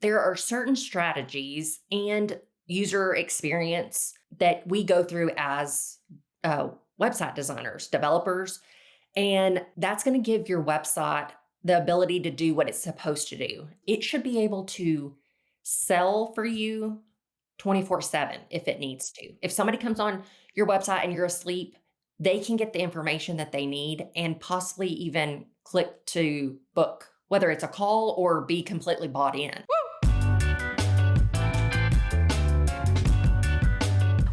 there are certain strategies and user experience that we go through as website designers, developers, and that's going to give your website the ability to do what it's supposed to do. It should be able to sell for you 24/7 if it needs to. If somebody comes on your website and you're asleep, they can get the information that they need and possibly even click to book, whether it's a call or be completely bought in.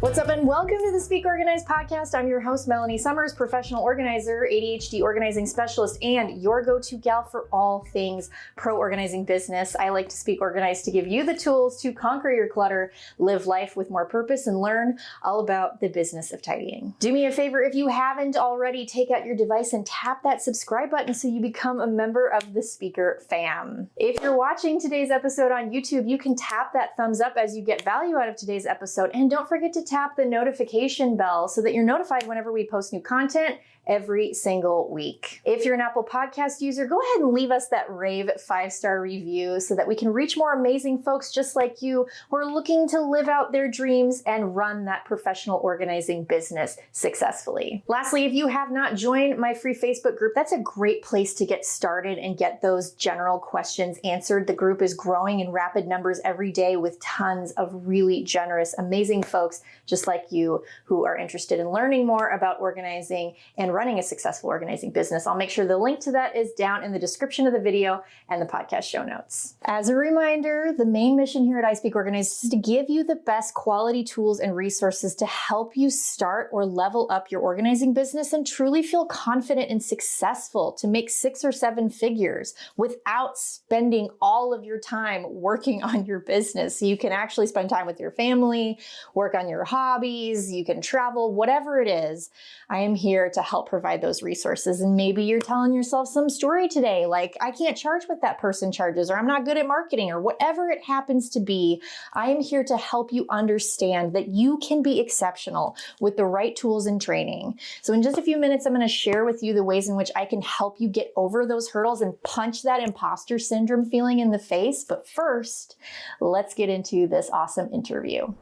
What's up and welcome to the Speak Organized podcast. I'm your host, Melanie Summers, professional organizer, ADHD organizing specialist, and your go-to gal for all things pro organizing business. I like to speak organized to give you the tools to conquer your clutter, live life with more purpose, and learn all about the business of tidying. Do me a favor, if you haven't already, take out your device and tap that subscribe button so you become a member of the Speaker fam. If you're watching today's episode on YouTube, you can tap that thumbs up as you get value out of today's episode, and don't forget to tap the notification bell so that you're notified whenever we post new content every single week. If you're an Apple Podcast user, go ahead and leave us that rave 5-star review so that we can reach more amazing folks just like you who are looking to live out their dreams and run that professional organizing business successfully. Lastly, if you have not joined my free Facebook group, that's a great place to get started and get those general questions answered. The group is growing in rapid numbers every day with tons of really generous, amazing folks just like you who are interested in learning more about organizing and running a successful organizing business. I'll make sure the link to that is down in the description of the video and the podcast show notes. As a reminder, the main mission here at I Speak Organized is to give you the best quality tools and resources to help you start or level up your organizing business and truly feel confident and successful to make 6 or 7 figures without spending all of your time working on your business. So you can actually spend time with your family, work on your hobbies, you can travel, whatever it is. I am here to help provide those resources. And maybe you're telling yourself some story today, like I can't charge what that person charges, or I'm not good at marketing, or whatever it happens to be. I am here to help you understand that you can be exceptional with the right tools and training. So in just a few minutes, I'm going to share with you the ways in which I can help you get over those hurdles and punch that imposter syndrome feeling in the face. But first, let's get into this awesome interview.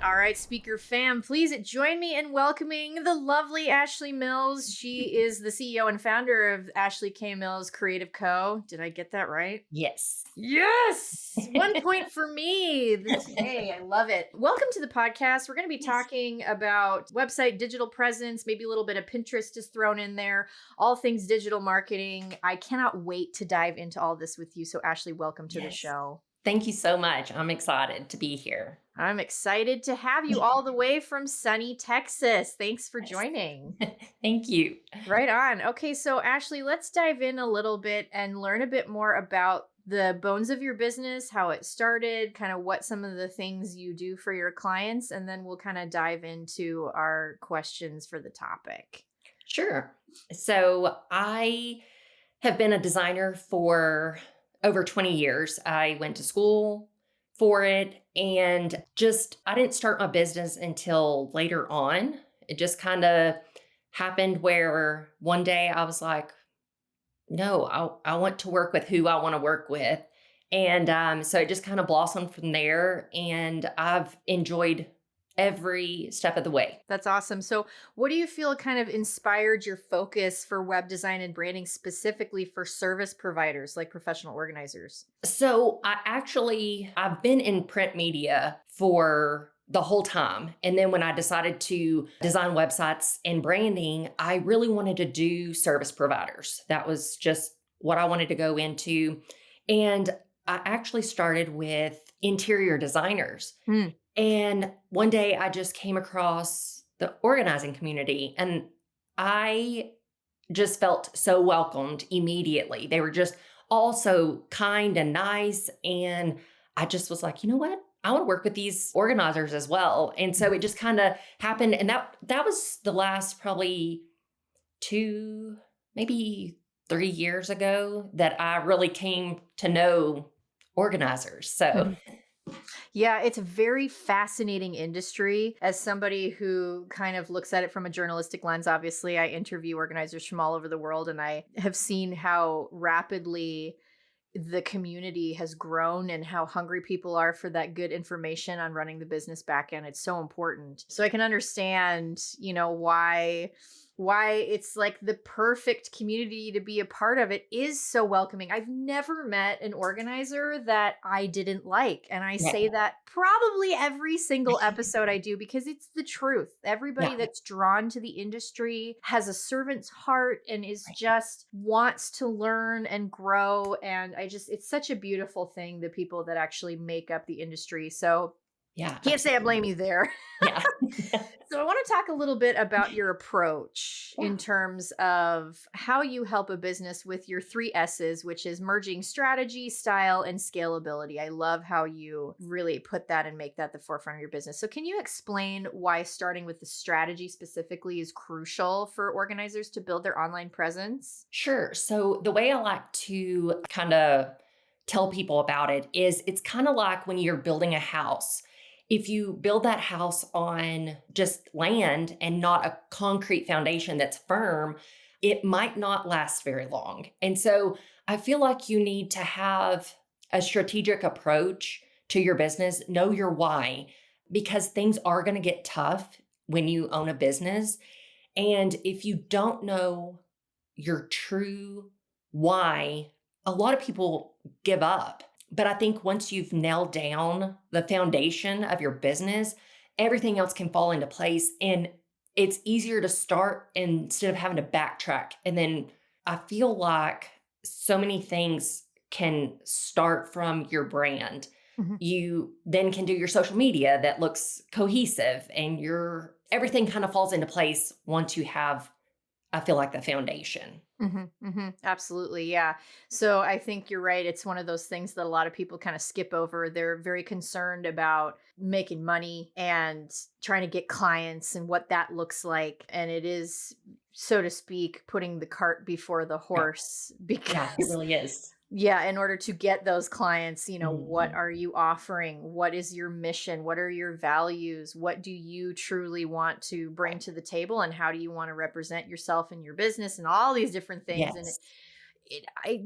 All right, Speaker fam, please join me in welcoming the lovely Ashley Mills. She is the CEO and founder of Ashley K. Mills Creative Co. Did I get that right? Yes. Yes! 1 point for me today. I love it. Welcome to the podcast. We're going to be talking about website, digital presence, maybe a little bit of Pinterest just thrown in there, all things digital marketing. I cannot wait to dive into all this with you. So Ashley, welcome to the show. Thank you so much. I'm excited to be here. I'm excited to have you all the way from sunny Texas. Thanks for joining. Thank you. Right on. Okay, so Ashley, let's dive in a little bit and learn a bit more about the bones of your business, how it started, kind of what some of the things you do for your clients, and then we'll kind of dive into our questions for the topic. Sure. So I have been a designer for over 20 years. I went to school for it and I didn't start my business until later on. It just kind of happened where one day I was like, no, I want to work with who I want to work with. And so it just kind of blossomed from there. And I've enjoyed every step of the way. That's awesome. So what do you feel kind of inspired your focus for web design and branding specifically for service providers like professional organizers? So I've been in print media for the whole time. And then when I decided to design websites and branding, I really wanted to do service providers. That was just what I wanted to go into. And I actually started with interior designers. And one day I just came across the organizing community and I just felt so welcomed immediately. They were just all so kind and nice. And I just was like, you know what? I want to work with these organizers as well. And so it just kind of happened. And that was the last probably 2, maybe 3 years ago that I really came to know organizers. So Yeah, it's a very fascinating industry. As somebody who kind of looks at it from a journalistic lens, obviously, I interview organizers from all over the world, and I have seen how rapidly the community has grown and how hungry people are for that good information on running the business back end. It's so important. So I can understand, why it's like the perfect community to be a part of. It is so welcoming. I've never met an organizer that I didn't like. And I Yeah. say that probably every single episode I do because it's the truth. Everybody Yeah. that's drawn to the industry has a servant's heart and is Right. just wants to learn and grow. And it's such a beautiful thing, the people that actually make up the industry. So Yeah. can't say I Absolutely. blame you there. Yeah. So I want to talk a little bit about your approach Yeah. in terms of how you help a business with your 3 S's, which is merging strategy, style, and scalability. I love how you really put that and make that the forefront of your business. So can you explain why starting with the strategy specifically is crucial for organizers to build their online presence? Sure. So the way I like to kind of tell people about it is it's kind of like when you're building a house. If you build that house on just land and not a concrete foundation that's firm, it might not last very long. And so I feel like you need to have a strategic approach to your business, know your why, because things are going to get tough when you own a business. And if you don't know your true why, a lot of people give up. But I think once you've nailed down the foundation of your business, everything else can fall into place. And it's easier to start instead of having to backtrack. And then I feel like so many things can start from your brand. Mhm. You then can do your social media that looks cohesive and your everything kind of falls into place once you have, I feel like, the foundation. Absolutely. Yeah. So I think you're right. It's one of those things that a lot of people kind of skip over. They're very concerned about making money and trying to get clients and what that looks like. And it is, so to speak, putting the cart before the Yeah, horse yeah, it because really is. yeah, in order to get those clients, what Mhm. are you offering? What is your mission? What are your values? What do you truly want to bring Right. to the table? And how do you want to represent yourself and your business and all these different things? And Yes.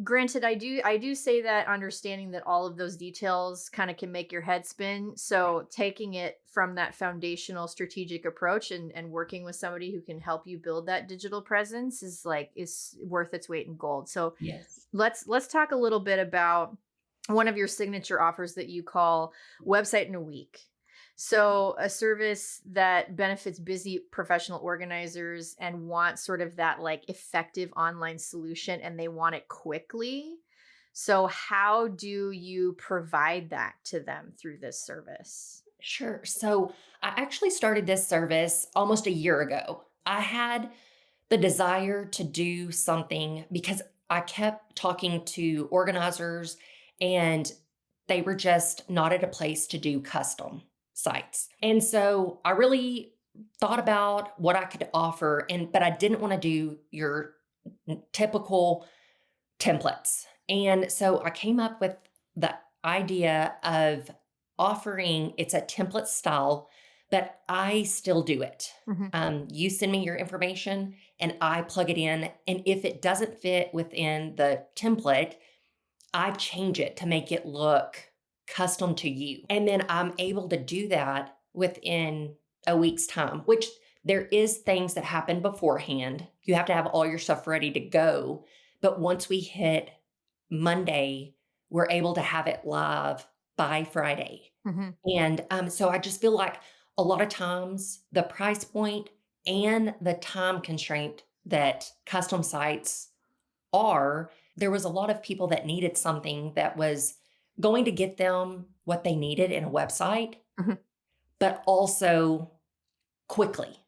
granted, I do say that understanding that all of those details kind of can make your head spin. So taking it from that foundational strategic approach and working with somebody who can help you build that digital presence is worth its weight in gold. So Yes. let's talk a little bit about one of your signature offers that you call Website in a Week. So, a service that benefits busy professional organizers and want sort of that like effective online solution and they want it quickly. So, how do you provide that to them through this service? Sure. So I actually started this service almost a year ago. I had the desire to do something because I kept talking to organizers and they were just not at a place to do custom sites. And so I really thought about what I could offer but I didn't want to do your typical templates. And so I came up with the idea of offering it's a template style, but I still do it. Mhm. You send me your information and I plug it in. And if it doesn't fit within the template, I change it to make it look custom to you. And then I'm able to do that within a week's time, which there is things that happen beforehand. You have to have all your stuff ready to go. But once we hit Monday, we're able to have it live by Friday. Mhm. And so I just feel like a lot of times the price point and the time constraint that custom sites are, there was a lot of people that needed something that was going to get them what they needed in a website, Mhm. but also quickly.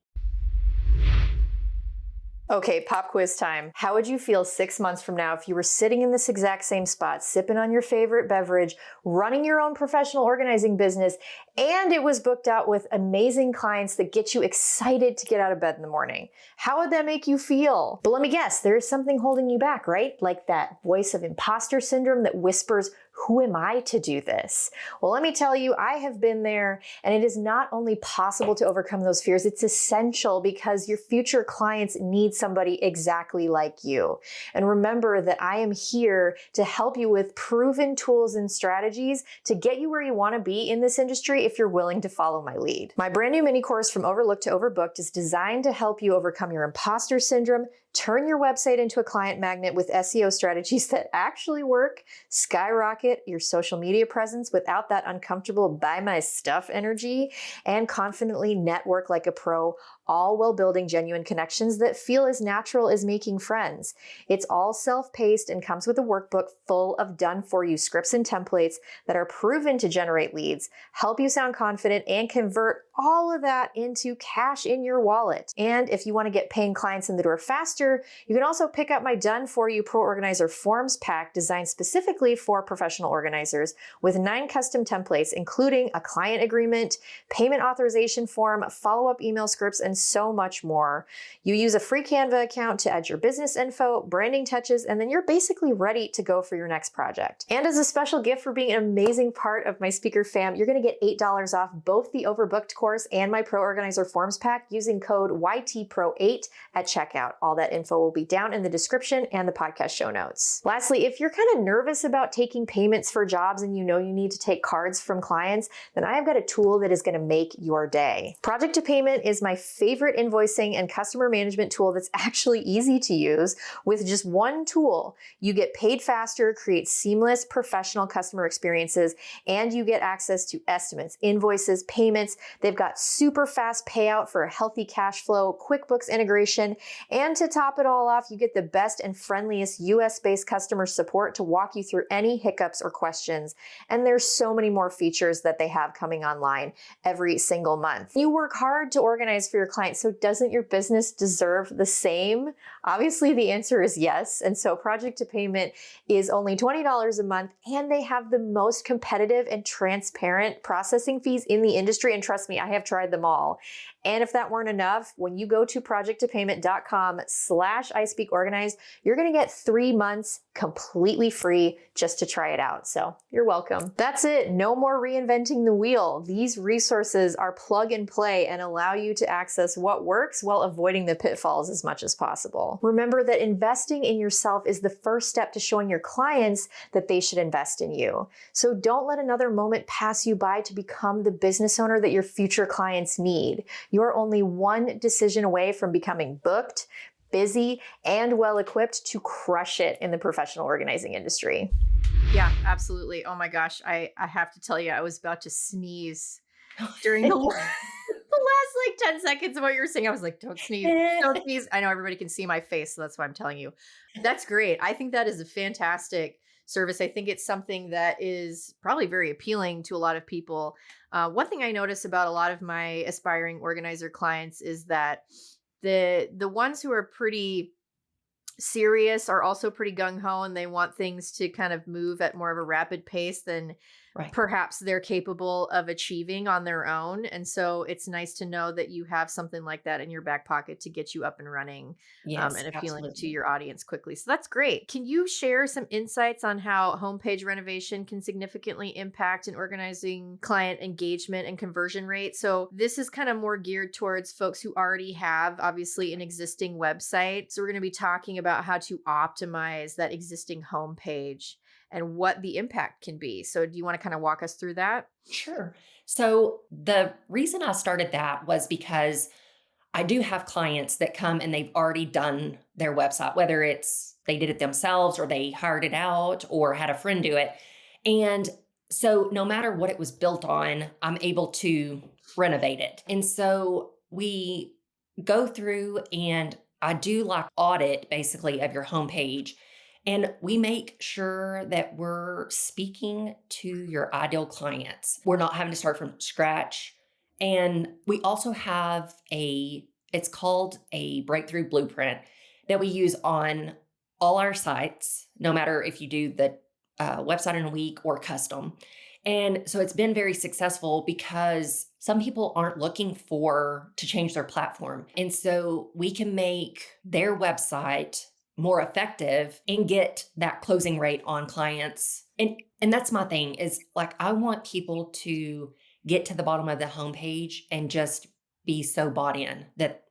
Okay, pop quiz time. How would you feel 6 months from now if you were sitting in this exact same spot, sipping on your favorite beverage, running your own professional organizing business, and it was booked out with amazing clients that get you excited to get out of bed in the morning? How would that make you feel? But let me guess, there is something holding you back, right? Like that voice of imposter syndrome that whispers, Who am I to do this? Well, let me tell you, I have been there, and it is not only possible to overcome those fears, it's essential because your future clients need somebody exactly like you. And remember that I am here to help you with proven tools and strategies to get you where you want to be in this industry if you're willing to follow my lead. My brand new mini course From Overlooked to Overbooked is designed to help you overcome your imposter syndrome, turn your website into a client magnet with SEO strategies that actually work, skyrocket your social media presence without that uncomfortable buy my stuff energy, and confidently network like a pro, all while building genuine connections that feel as natural as making friends. It's all self-paced and comes with a workbook full of done-for-you scripts and templates that are proven to generate leads, help you sound confident, and convert all of that into cash in your wallet. And if you want to get paying clients in the door faster, you can also pick up my done-for-you Pro Organizer Forms pack designed specifically for professional organizers with 9 custom templates, including a client agreement, payment authorization form, follow-up email scripts, and so much more. You use a free Canva account to add your business info, branding touches, and then you're basically ready to go for your next project. And as a special gift for being an amazing part of my speaker fam, you're going to get $8 off both the Overbooked course and my Pro Organizer Forms pack using code YTPRO8 at checkout. All that info will be down in the description and the podcast show notes. Lastly, if you're kind of nervous about taking payments for jobs and you know you need to take cards from clients, then I've got a tool that is going to make your day. Project to Payment is my favorite invoicing and customer management tool that's actually easy to use. With just one tool, you get paid faster, create seamless professional customer experiences, and you get access to estimates, invoices, payments. They've got super fast payout for a healthy cash flow, QuickBooks integration, and to top it all off, you get the best and friendliest US-based customer support to walk you through any hiccups or questions. And there's so many more features that they have coming online every single month. You work hard to organize for your clients, so doesn't your business deserve the same? Obviously, the answer is yes. And so Project to Payment is only $20 a month, and they have the most competitive and transparent processing fees in the industry. And trust me, I have tried them all. And if that weren't enough, when you go to projecttopayment.com/ISpeakOrganized, you're going to get 3 months completely free just to try it out. So you're welcome. That's it. No more reinventing the wheel. These resources are plug and play and allow you to access what works while avoiding the pitfalls as much as possible. Remember that investing in yourself is the first step to showing your clients that they should invest in you. So don't let another moment pass you by to become the business owner that your future clients need. You're only one decision away from becoming booked, busy, and well-equipped to crush it in the professional organizing industry. Yeah, absolutely. Oh my gosh. I have to tell you, I was about to sneeze during the last like 10 seconds of what you were saying. I was like, don't sneeze, don't sneeze. I know everybody can see my face, so that's why I'm telling you. That's great. I think that is a fantastic service. I think it's something that is probably very appealing to a lot of people. One thing I notice about a lot of my aspiring organizer clients is that the ones who are pretty serious are also pretty gung-ho, and they want things to kind of move at more of a rapid pace than Right. perhaps they're capable of achieving on their own. And so it's nice to know that you have something like that in your back pocket to get you up and running Yes, and appealing to absolutely. your audience quickly. So that's great. Can you share some insights on how homepage renovation can significantly impact and organizing client engagement and conversion rate? So this is kind of more geared towards folks who already have obviously an existing website. So we're going to be talking about how to optimize that existing homepage and what the impact can be. So do you want to kind of walk us through that? Sure. So the reason I started that was because I do have clients that come and they've already done their website, whether it's they did it themselves or they hired it out or had a friend do it. And so no matter what it was built on, I'm able to renovate it. And so we go through and I do like audit basically of your homepage. And we make sure that we're speaking to your ideal clients. We're not having to start from scratch. And we also have it's called a breakthrough blueprint that we use on all our sites, no matter if you do the website in a week or custom. And so it's been very successful because some people aren't looking to change their platform. And so we can make their website more effective and get that closing rate on clients. And And that's my thing is like, I want people to get to the bottom of the homepage and just be so bought in that,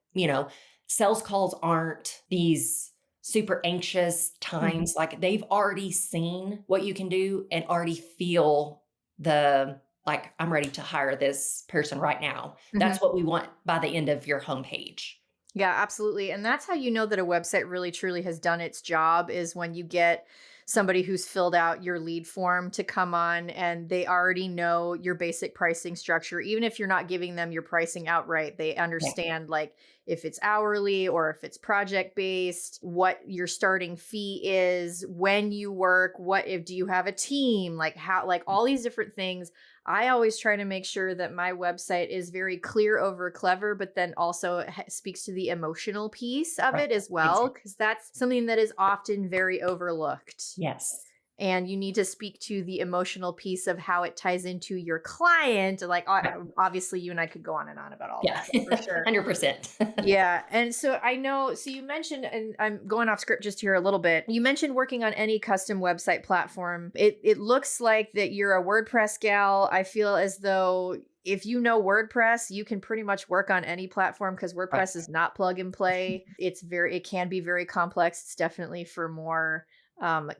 sales calls aren't these super anxious Mhm. times. Like they've already seen what you can do and already feel the, like, I'm ready to hire this person right now. Mhm. That's what we want by the end of your homepage. Yeah, absolutely. And that's how you know that a website really truly has done its job is when you get somebody who's filled out your lead form to come on and they already know your basic pricing structure. Even if you're not giving them your pricing outright, they Yeah. understand like if it's hourly or if it's project based, what your starting fee is, when you work, what if do you have a team, like how, like all these different things. I always try to make sure that my website is very clear over clever, but then also speaks to the emotional piece of Right. it as well, Exactly. because that's something that is often very overlooked. Yes. And you need to speak to the emotional piece of how it ties into your client. Like, Right. obviously, you and I could go on and on about all Yeah. that for sure. 100%. Yeah. And so I know, so you mentioned, and I'm going off script just here a little bit. You mentioned working on any custom website platform. It looks like that you're a WordPress gal. I feel as though if you know WordPress, you can pretty much work on any platform because Right. WordPress is not plug and play. It can be very complex. It's definitely for more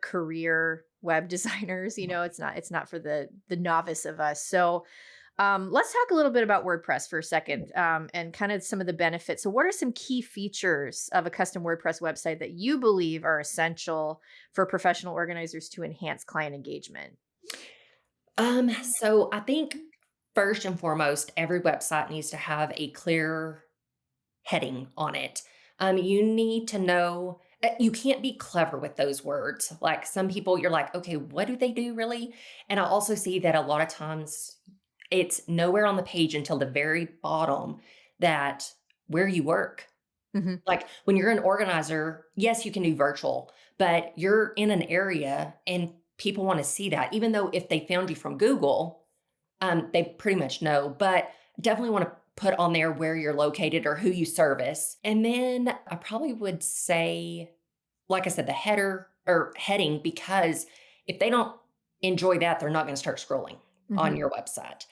career web designers. It's not for the novice of us. So let's talk a little bit about WordPress for a second, and kind of some of the benefits. So, what are some key features of a custom WordPress website that you believe are essential for professional organizers to enhance client engagement? So I think first and foremost, every website needs to have a clear heading on it. You need to know, you can't be clever with those words. Like some people, you're like, okay, what do they do really? And I also see that a lot of times it's nowhere on the page until the very bottom that where you work. Hmm. Like when you're an organizer, yes, you can do virtual, but you're in an area and people want to see that. Even though if they found you from Google, they pretty much know, but definitely want to put on there where you're located or who you service. And then I probably would say, like I said, the header or heading, because if they don't enjoy that, they're not going to start scrolling on Hmm. your website.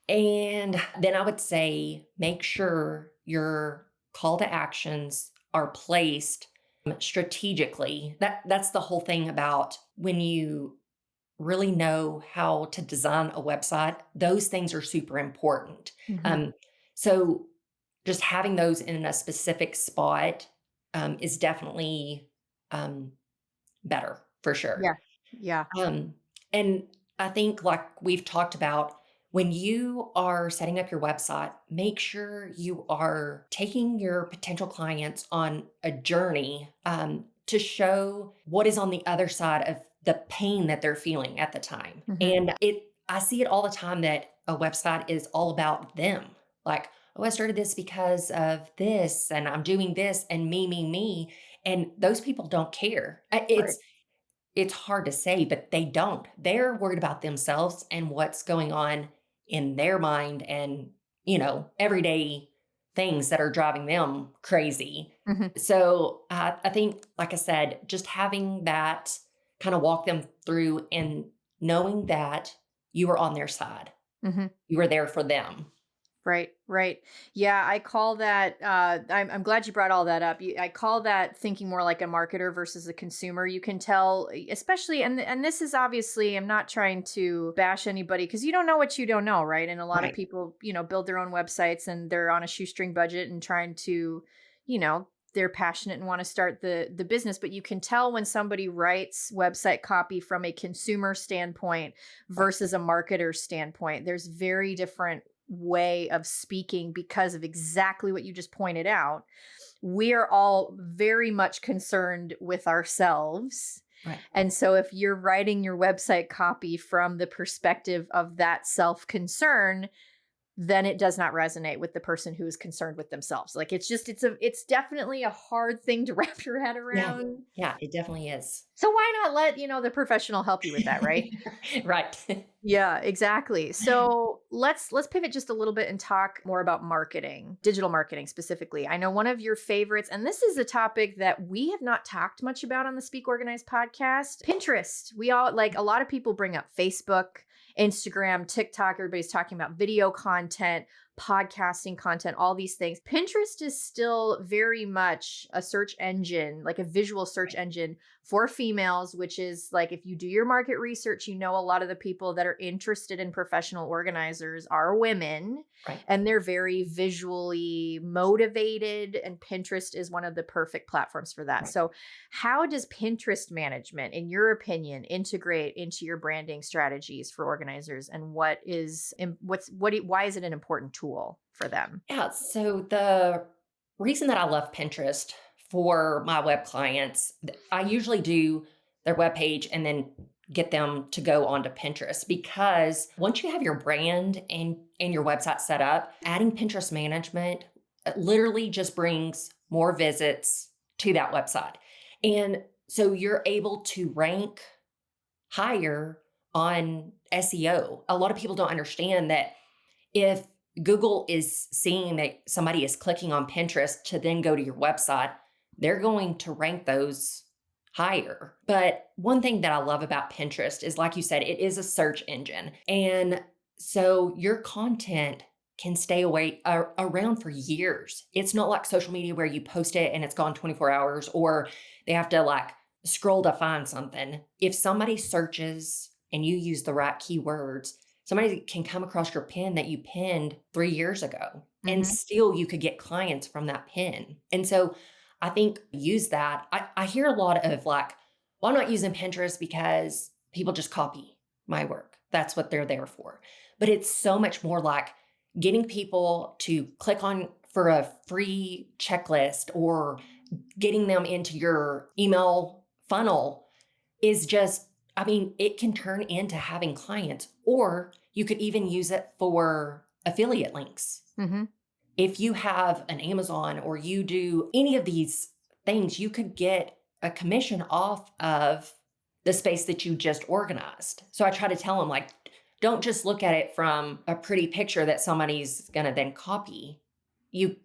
And then I would say make sure your call to actions are placed strategically. That's the whole thing about when you really know how to design a website, those things are super important. Hmm. Um, so just having those in a specific spot is definitely um, better for sure. Yeah. Yeah. Um, and I think, like we've talked about, when you are setting up your website, make sure you are taking your potential clients on a journey to show what is on the other side of the pain that they're feeling at the time. Hmm. And I see it all the time that a website is all about them. Like, oh, I started this because of this, and I'm doing this, and me. And those people don't care. Right. It's hard to say, but they don't. They're worried about themselves and what's going on in their mind and, everyday things that are driving them crazy. Hmm. So I think, like I said, just having that kind of walk them through and knowing that you were on their side, Hmm. you were there for them. Right, right. Yeah, I call that. I'm glad you brought all that up. I call that thinking more like a marketer versus a consumer. You can tell, especially, and this is obviously, I'm not trying to bash anybody because you don't know what you don't know, right? And a lot of Right. people, build their own websites and they're on a shoestring budget and trying to, you know, they're passionate and want to start the business. But you can tell when somebody writes website copy from a consumer standpoint Right. versus a marketer standpoint. There's very different way of speaking because of exactly what you just pointed out. We are all very much concerned with ourselves. Right. And so if you're writing your website copy from the perspective of that self concern, then it does not resonate with the person who is concerned with themselves. Like it's definitely a hard thing to wrap your head Yeah. around. Yeah, it definitely is. So why not let, the professional help you with that, right? Right. Yeah, exactly. So let's pivot just a little bit and talk more about marketing, digital marketing specifically. I know one of your favorites, and this is a topic that we have not talked much about on the Speak Organized podcast. Pinterest. We all like a lot of people bring up Facebook, Instagram, TikTok. Everybody's talking about video content, podcasting content, all these things. Pinterest is still very much a search engine, like a visual search engine for females, which is like if you do your market research, a lot of the people that are interested in professional organizers are women Right. and they're very visually motivated. And Pinterest is one of the perfect platforms for that. Right. So, how does Pinterest management, in your opinion, integrate into your branding strategies for organizers? And why is it an important tool for them? Yeah. So the reason that I love Pinterest for my web clients, I usually do their webpage and then get them to go onto Pinterest because once you have your brand and your website set up, adding Pinterest management literally just brings more visits to that website. And so you're able to rank higher on SEO. A lot of people don't understand that if Google is seeing that somebody is clicking on Pinterest to then go to your website, they're going to rank those higher. But one thing that I love about Pinterest is, like you said, it is a search engine. And so your content can stay around for years. It's not like social media where you post it and it's gone 24 hours or they have to like scroll to find something. If somebody searches and you use the right keywords, somebody can come across your pin that you pinned 3 years ago and Mhm. still you could get clients from that pin. And so I think use that. I hear a lot of like, well, I'm not using Pinterest because people just copy my work. That's what they're there for. But it's so much more like getting people to click on for a free checklist or getting them into your email funnel is just, I mean, it can turn into having clients, or you could even use it for affiliate links. Mhm. If you have an Amazon or you do any of these things, you could get a commission off of the space that you just organized. So I try to tell them, like, don't just look at it from a pretty picture that somebody's going to then copy. You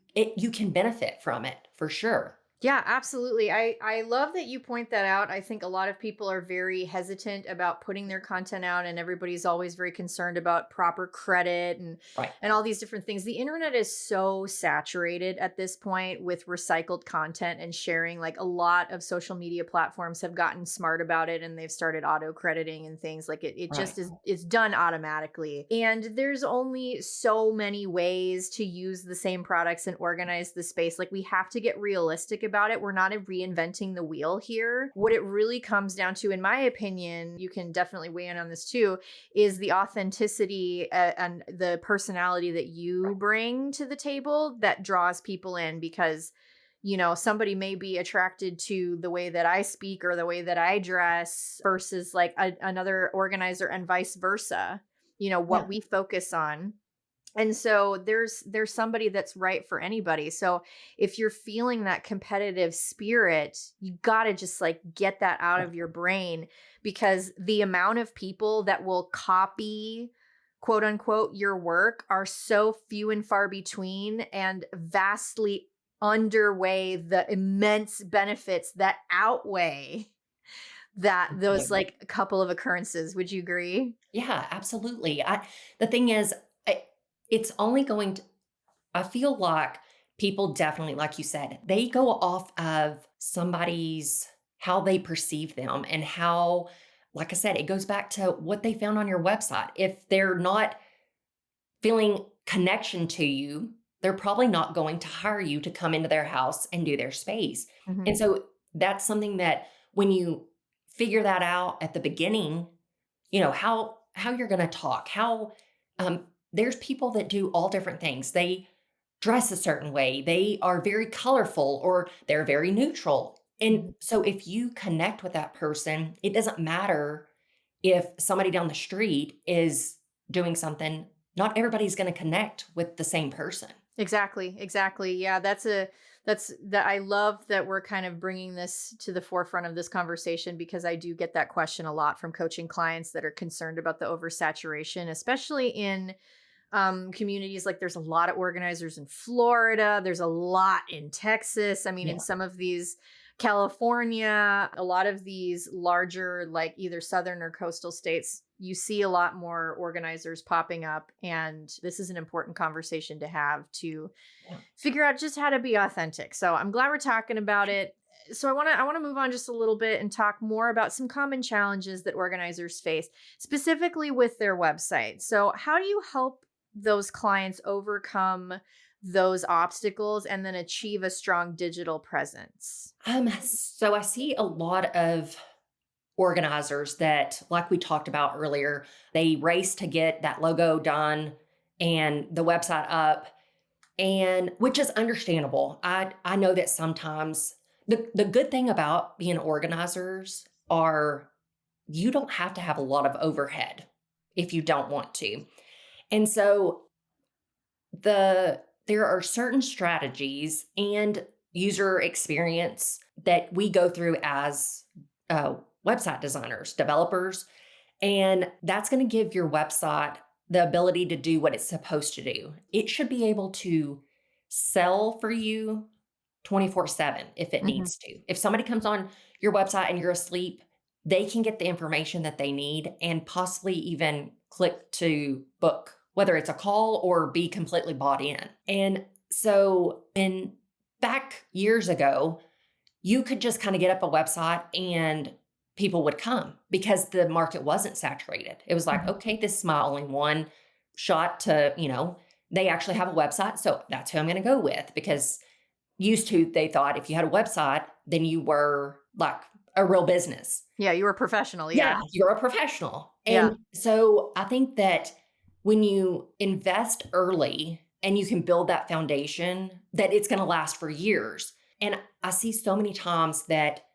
can benefit from it for sure. Yeah, absolutely. I love that you point that out. I think a lot of people are very hesitant about putting their content out, and everybody's always very concerned about proper credit Right. and all these different things. The internet is so saturated at this point with recycled content and sharing. Like a lot of social media platforms have gotten smart about it and they've started auto crediting and things like it Right. just is it's done automatically. And there's only so many ways to use the same products and organize the space. Like we have to get realistic about it. We're not reinventing the wheel here. What it really comes down to, in my opinion, you can definitely weigh in on this too, is the authenticity and the personality that you bring to the table that draws people in because somebody may be attracted to the way that I speak or the way that I dress versus like another organizer and vice versa, what Yeah. we focus on. And so there's somebody that's right for anybody. So if you're feeling that competitive spirit, you got to just like get that out of your brain because the amount of people that will copy quote unquote your work are so few and far between and vastly underweigh the immense benefits that outweigh that those Absolutely. like a couple of occurrences. Would you agree? Yeah, absolutely. The thing is, it's only going to, I feel like people definitely, like you said, they go off of somebody's, how they perceive them and how, like I said, it goes back to what they found on your website. If they're not feeling connection to you, they're probably not going to hire you to come into their house and do their space. Mhm. And so that's something that when you figure that out at the beginning, how you're going to talk, how there's people that do all different things. They dress a certain way, they are very colorful, or they're very neutral. And Mhm. so if you connect with that person, it doesn't matter if somebody down the street is doing something not everybody's going to connect with the same person. Exactly. Exactly. Yeah, that's that I love that we're kind of bringing this to the forefront of this conversation because I do get that question a lot from coaching clients that are concerned about the oversaturation, especially in communities. Like there's a lot of organizers in Florida, there's a lot in Texas. I mean, in Yeah. some of these, California, a lot of these larger, like either southern or coastal states, you see a lot more organizers popping up. And this is an important conversation to have to Yeah. figure out just how to be authentic. So I'm glad we're talking about it. So I want to move on just a little bit and talk more about some common challenges that organizers face, specifically with their website. So how do you help those clients overcome those obstacles and then achieve a strong digital presence? So I see a lot of organizers that, like we talked about earlier, they race to get that logo done and the website up, and which is understandable. I know that sometimes the good thing about being organizers are you don't have to have a lot of overhead if you don't want to. And so there are certain strategies and user experience that we go through as website designers, developers, and that's going to give your website the ability to do what it's supposed to do. It should be able to sell for you 24/7 if it Hmm. needs to. If somebody comes on your website and you're asleep, they can get the information that they need and possibly even click to book, whether it's a call or be completely bought in. And so, in back years ago, you could just kind of get up a website and people would come because the market wasn't saturated. It was like, Hmm. okay, this is my only one shot to, they actually have a website. So that's who I'm going to go with because used to, they thought if you had a website, then you were like a real business. Yeah, you were professional. Yeah. Yeah, you're a professional. Yeah. And so I think that when you invest early and you can build that foundation, that it's going to last for years. And I see so many times that,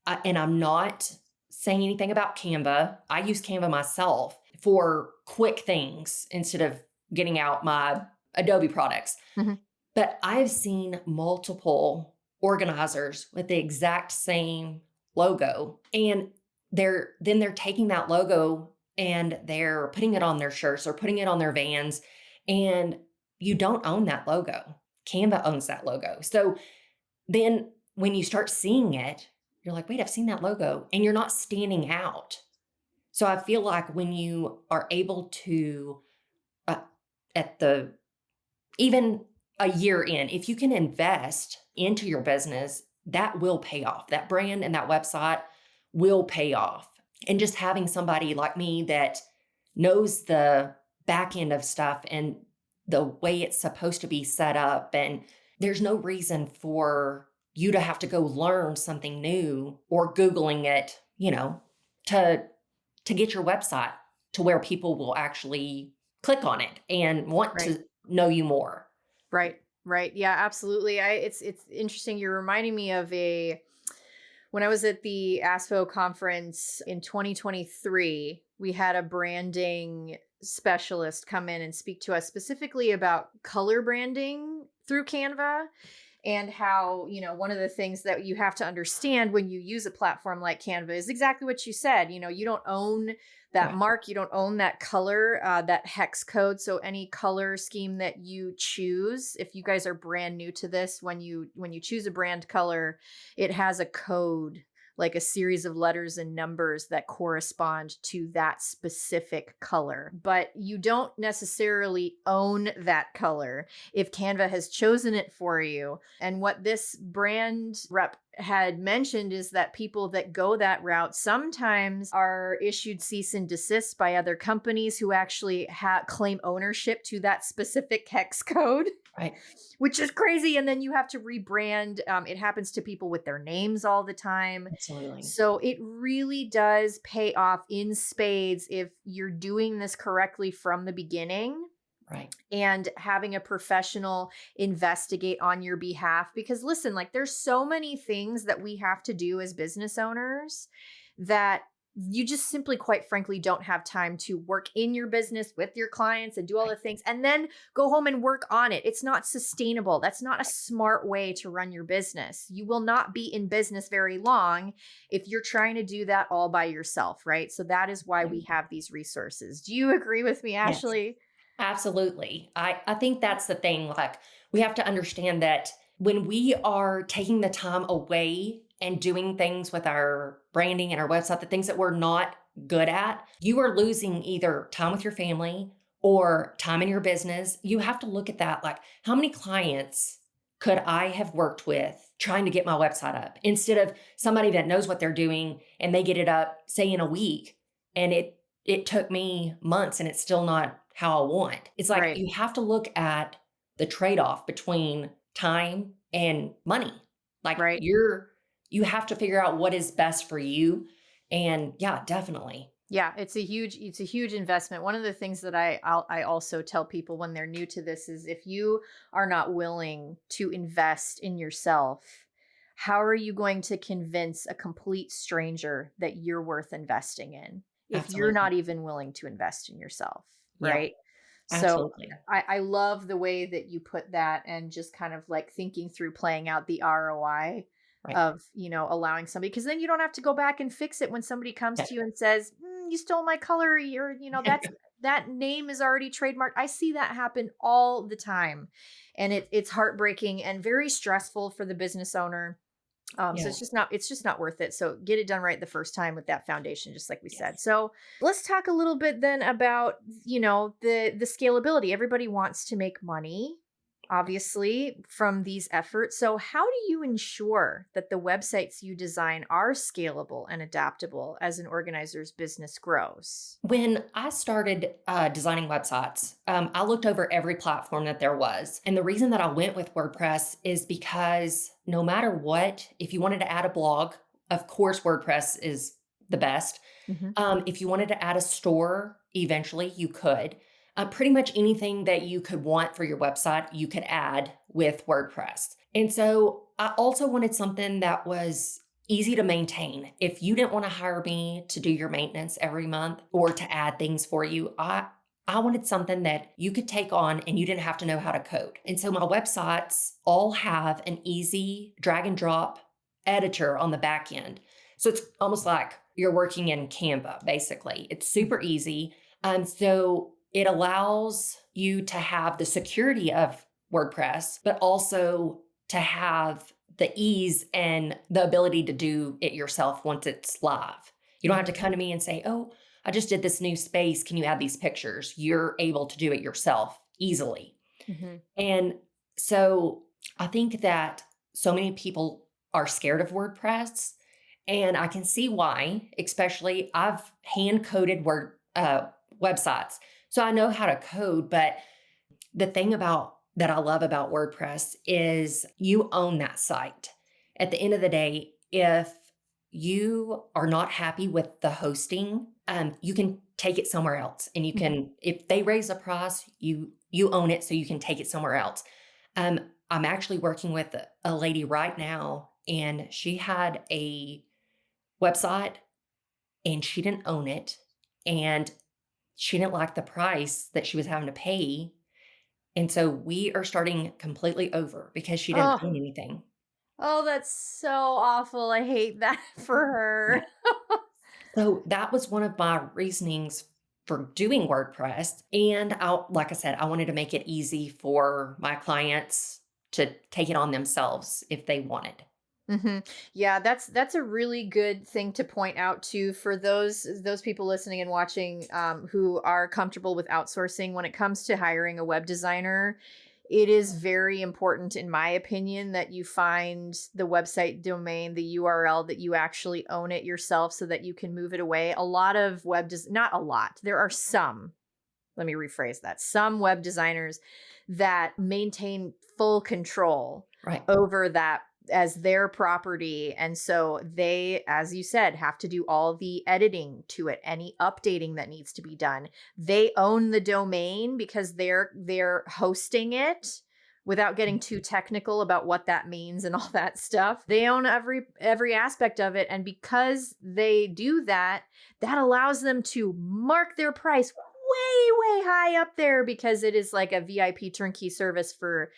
and I'm not saying anything about Canva. I use Canva myself for quick things instead of getting out my Adobe products. Hmm. But I've seen multiple organizers with the exact same logo, and they're taking that logo and they're putting it on their shirts or putting it on their vans, and you don't own that logo. Canva owns that logo. So then when you start seeing it, you're like, wait, I've seen that logo, and you're not standing out. So I feel like when you are able to, uh, at the even a year in, if you can invest into your business, that will pay off. That brand and that website will pay off. And just having somebody like me that knows the back end of stuff and the way it's supposed to be set up, and there's no reason for you to have to go learn something new or Googling it, to get your website to where people will actually click on it and want Right. to know you more. Right. Right. Yeah, absolutely. It's interesting. You're reminding me of a when I was at the ASFO conference in 2023, we had a branding specialist come in and speak to us specifically about color branding through Canva and how, one of the things that you have to understand when you use a platform like Canva is exactly what you said. You don't own that Right. mark, you don't own that color, that hex code. So any color scheme that you choose, if you guys are brand new to this, when you choose a brand color, it has a code, like a series of letters and numbers that correspond to that specific color. But you don't necessarily own that color if Canva has chosen it for you. And what this brand rep had mentioned is that people that go that route sometimes are issued cease and desist by other companies who actually claim ownership to that specific hex code, Right. which is crazy. And then you have to rebrand. It happens to people with their names all the time. Absolutely. So it really does pay off in spades if you're doing this correctly from the beginning Right. and having a professional investigate on your behalf. Because listen, like there's so many things that we have to do as business owners that you just simply, quite frankly, don't have time to work in your business with your clients and do all Right. the things and then go home and work on it. It's not sustainable. That's not a smart way to run your business. You will not be in business very long if you're trying to do that all by yourself, right? So that is why we Right. have these resources. Do you agree with me, Yes. Ashley? Absolutely. I think that's the thing. Like, we have to understand that when we are taking the time away and doing things with our branding and our website, the things that we're not good at, you are losing either time with your family or time in your business. You have to look at that. Like, how many clients could I have worked with trying to get my website up instead of somebody that knows what they're doing and they get it up, say, in a week, and it took me months and it's still not how I want. It's like Right. you have to look at the trade-off between time and money. Like, Right. you have to figure out what is best for you. And yeah, definitely. Yeah, it's a huge investment. One of the things that I also tell people when they're new to this is if you are not willing to invest in yourself, how are you going to convince a complete stranger that you're worth investing in if you're not Absolutely. even willing to invest in yourself, Yeah, right? So absolutely. I love the way that you put that and just kind of like thinking through playing out the ROI Right. of, allowing somebody, because then you don't have to go back and fix it when somebody comes Yeah. to you and says, you stole my color, or, that name is already trademarked. I see that happen all the time. And it's heartbreaking and very stressful for the business owner. So Yeah. it's just not worth it. So get it done right the first time with that foundation, just like we said. Yes. So let's talk a little bit then about, the scalability. Everybody wants to make money, obviously, from these efforts. So how do you ensure that the websites you design are scalable and adaptable as an organizer's business grows? When I started designing websites, I looked over every platform that there was. And the reason that I went with WordPress is because no matter what, if you wanted to add a blog, of course, WordPress is the best. Hmm. If you wanted to add a store, eventually you could. Pretty much anything that you could want for your website, you could add with WordPress. And so I also wanted something that was easy to maintain. If you didn't want to hire me to do your maintenance every month or to add things for you, I wanted something that you could take on and you didn't have to know how to code. And so my websites all have an easy drag and drop editor on the back end. So it's almost like you're working in Canva, basically. It's super easy. So it allows you to have the security of WordPress, but also to have the ease and the ability to do it yourself once it's live. You don't have to Hmm. come to me and say, oh, I just did this new space. Can you add these pictures? You're able to do it yourself easily. Hmm. And so I think that so many people are scared of WordPress, and I can see why. Especially, I've hand coded websites, so I know how to code. But the thing about that I love about WordPress is you own that site. At the end of the day, if you are not happy with the hosting, you can take it somewhere else, and you Hmm. can, if they raise a price, you own it, so you can take it somewhere else. Um, I'm actually working with a lady right now, and she had a website, and she didn't own it, and she didn't like the price that she was having to pay, and so we are starting completely over because she didn't Oh, own anything. oh, that's so awful. I hate that for Yeah. her. So that was one of my reasonings for doing WordPress. And like I said, I wanted to make it easy for my clients to take it on themselves if they wanted. Hmm. Yeah, that's a really good thing to point out too for those people listening and watching, who are comfortable with outsourcing. When it comes to hiring a web designer, it is very important, in my opinion, that you find the website domain, the URL, that you actually own it yourself so that you can move it away. A lot of not a lot. There are some, let me rephrase that. Some web designers that maintain full control Right. over that as their property. And so they, as you said, have to do all the editing to it, any updating that needs to be done. They own the domain because they're hosting it, without getting too technical about what that means and all that stuff. They own every aspect of it, and because they do that, that allows them to mark their price way high up there because it is like a VIP turnkey service for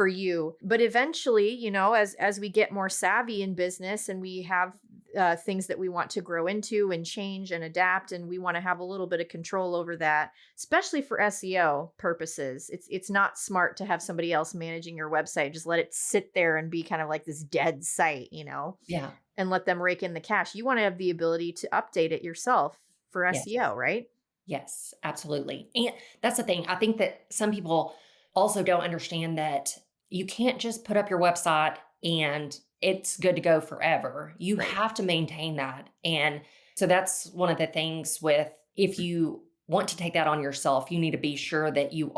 you. But eventually, as we get more savvy in business and we have things that we want to grow into and change and adapt, and we want to have a little bit of control over that, especially for SEO purposes. It's not smart to have somebody else managing your website. Just let it sit there and be kind of like this dead site, Yeah. and let them rake in the cash. You want to have the ability to update it yourself for Yes. SEO, right? Yes, absolutely. And that's the thing. I think that some people also don't understand that you can't just put up your website and it's good to go forever. You Right. have to maintain that. And so that's one of the things with, if you want to take that on yourself, you need to be sure that you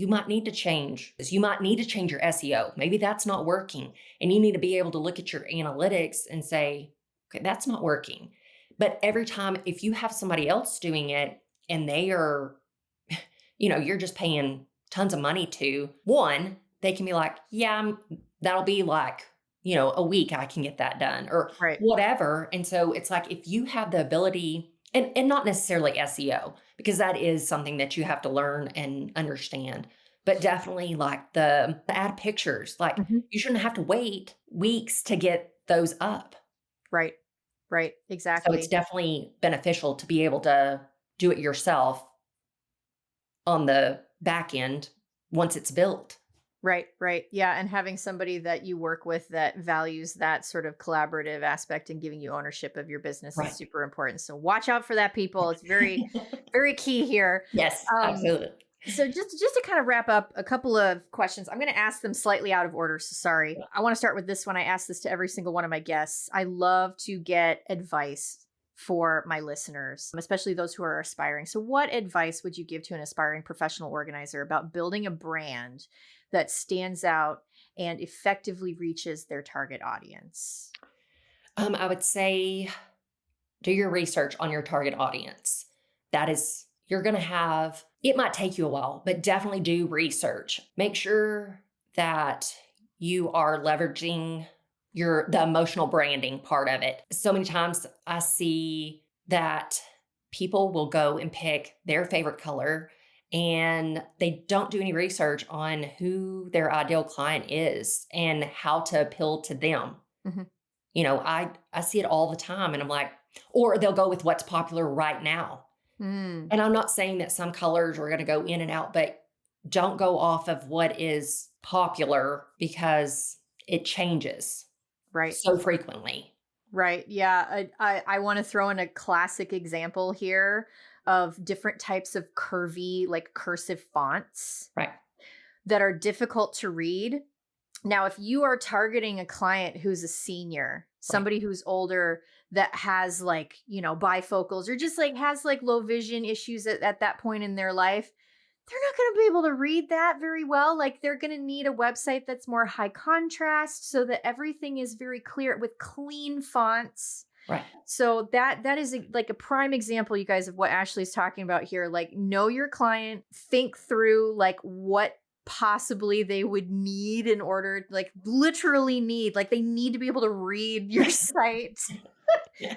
might need to change this. You might need to change your SEO. Maybe that's not working. And you need to be able to look at your analytics and say, okay, that's not working. But every time, if you have somebody else doing it, and they are, you're just paying tons of money to, one, they can be like, yeah, that'll be like, a week I can get that done or Right. whatever. And so it's like, if you have the ability, and not necessarily SEO, because that is something that you have to learn and understand, but definitely like the add pictures, like Mhm. you shouldn't have to wait weeks to get those up. Right. Right. So it's Exactly. definitely beneficial to be able to do it yourself on the back end once it's built. Right, right. Yeah, and having somebody that you work with that values that sort of collaborative aspect and giving you ownership of your business is Right. super important. So watch out for that, people. It's very, very key here. Yes, Um, absolutely. so just to kind of wrap up a couple of questions, I'm going to ask them slightly out of order. So sorry. I want to start with this one. I ask this to every single one of my guests. I love to get advice for my listeners, especially those who are aspiring. So what advice would you give to an aspiring professional organizer about building a brand that stands out and effectively reaches their target audience? I would say do your research on your target audience. You're going to have, it might take you a while, but definitely do research. Make sure that you are leveraging the emotional branding part of it. So many times I see that people will go and pick their favorite color and they don't do any research on who their ideal client is and how to appeal to them. Mhm. I see it all the time and I'm like, or they'll go with what's popular right now. Mm, And I'm not saying that some colors are going to go in and out, but don't go off of what is popular because it changes right. so frequently. Right. Yeah. I want to throw in a classic example here of different types of curvy, like cursive fonts Right. that are difficult to read. Now, if you are targeting a client who's a senior, Right. somebody who's older that has like, bifocals or just like has like low vision issues at that point in their life, they're not going to be able to read that very well. Like they're going to need a website that's more high contrast so that everything is very clear with clean fonts. Right. So that is like a prime example, you guys, of what Ashley's talking about here. Like know your client, think through like what possibly they would need in order, like literally need, like they need to be able to read your site.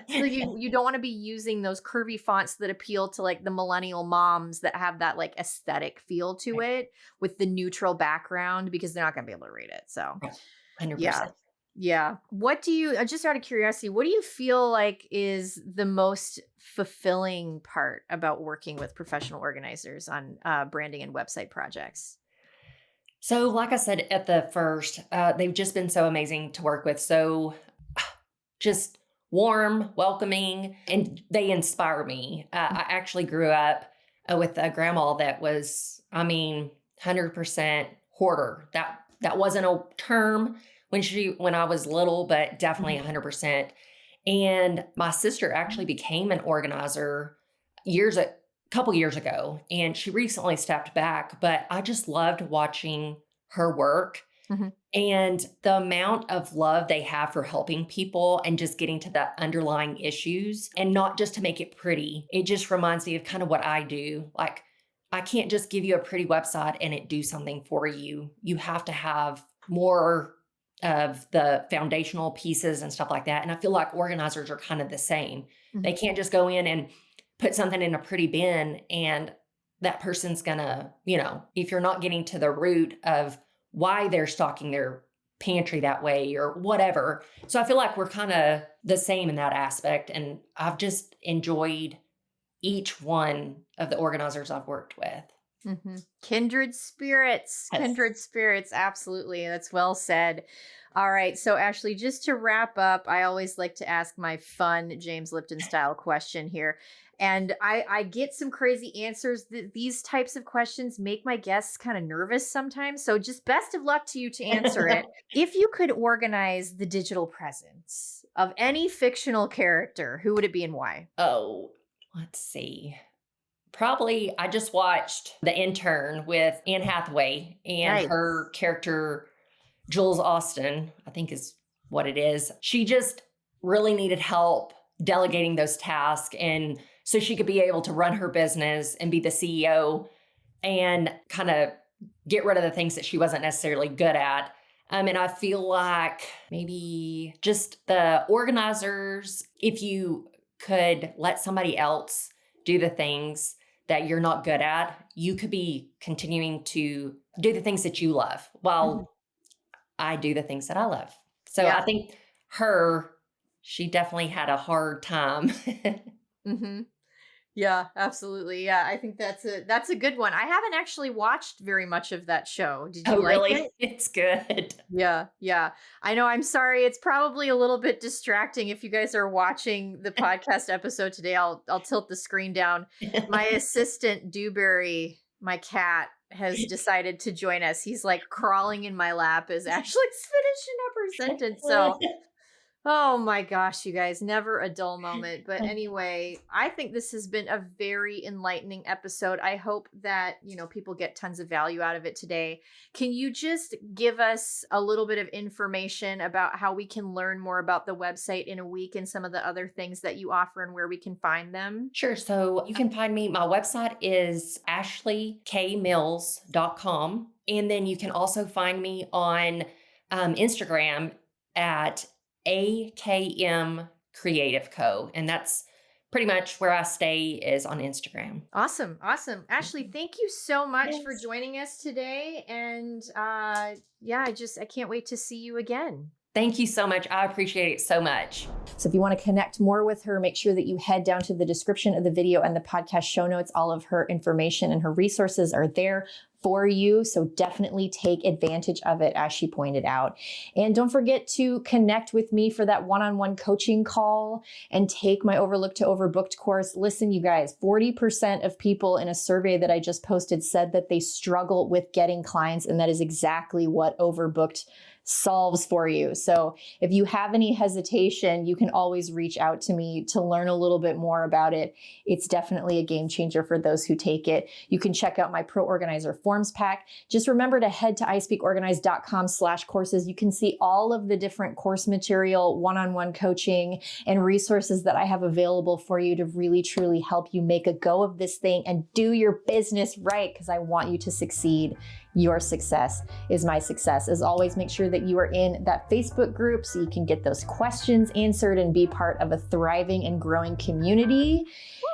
So you don't want to be using those curvy fonts that appeal to like the millennial moms that have that like aesthetic feel to Right. it with the neutral background because they're not going to be able to read it. So, Right. yeah. 100%. Yeah. What do you, just out of curiosity, what do you feel like is the most fulfilling part about working with professional organizers on branding and website projects? So, like I said at the first, they've just been so amazing to work with. So, just warm, welcoming, and they inspire me. I actually grew up with a grandma that was, 100% hoarder. That wasn't a term when I was little, but definitely Mhm. 100%. And my sister actually became an organizer a couple years ago, and she recently stepped back, but I just loved watching her work Mhm. and the amount of love they have for helping people and just getting to the underlying issues and not just to make it pretty. It just reminds me of kind of what I do. Like, I can't just give you a pretty website and it do something for you. You have to have more of the foundational pieces and stuff like that. And I feel like organizers are kind of the same. They Mhm. can't just go in and put something in a pretty bin and that person's gonna, if you're not getting to the root of why they're stocking their pantry that way or whatever. So I feel like we're kind of the same in that aspect. And I've just enjoyed each one of the organizers I've worked with. Kindred spirits, Yes. kindred spirits. Absolutely. That's well said. All right. So, Ashley, just to wrap up, I always like to ask my fun James Lipton style question here. And I get some crazy answers. These types of questions make my guests kind of nervous sometimes. So, just best of luck to you to answer it. If you could organize the digital presence of any fictional character, who would it be and why? Oh, let's see. Probably I just watched The Intern with Anne Hathaway and Nice. her character, Jules Austin, I think is what it is. She just really needed help delegating those tasks. And so she could be able to run her business and be the CEO and kind of get rid of the things that she wasn't necessarily good at. And I feel like maybe just the organizers, if you could let somebody else do the things that you're not good at, you could be continuing to do the things that you love Mhm. while I do the things that I love. So Yeah. I think she definitely had a hard time. Hmm. Yeah, absolutely. Yeah, I think that's a good one. I haven't actually watched very much of that show. Did you Oh, like really? it? It's good. Yeah, yeah. I know. I'm sorry. It's probably a little bit distracting if you guys are watching the podcast episode today. I'll tilt the screen down. My assistant Dewberry, my cat, has decided to join us. He's like crawling in my lap as Ashley's finishing up her sentence. So oh my gosh, you guys, never a dull moment. But anyway, I think this has been a very enlightening episode. I hope that, people get tons of value out of it today. Can you just give us a little bit of information about how we can learn more about the website in a week and some of the other things that you offer and where we can find them? Sure. So you can find me. My website is ashleykmills.com. And then you can also find me on Instagram at AKM Creative Co. And that's pretty much where I stay is on Instagram. Awesome. Awesome. Ashley, thank you so much for Yes. joining us today. And yeah, I can't wait to see you again. Thank you so much. I appreciate it so much. So if you want to connect more with her, make sure that you head down to the description of the video and the podcast show notes. All of her information and her resources are there for you. So definitely take advantage of it, as she pointed out. And don't forget to connect with me for that one-on-one coaching call and take my Overlooked to Overbooked course. Listen, you guys, 40% of people in a survey that I just posted said that they struggle with getting clients. And that is exactly what Overbooked solves for you. So if you have any hesitation, you can always reach out to me to learn a little bit more about it. It's definitely a game changer for those who take it. You can check out my Pro Organizer Forms Pack. Just remember to head to ispeakorganize.com/courses. You can see all of the different course material, one-on-one coaching, and resources that I have available for you to really, truly help you make a go of this thing and do your business right, because I want you to succeed. Your success is my success. As always, make sure that you are in that Facebook group so you can get those questions answered and be part of a thriving and growing community.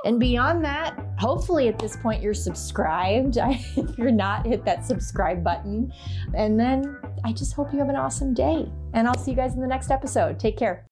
And beyond that, hopefully at this point you're subscribed. If you're not, hit that subscribe button. And then I just hope you have an awesome day. And I'll see you guys in the next episode. Take care.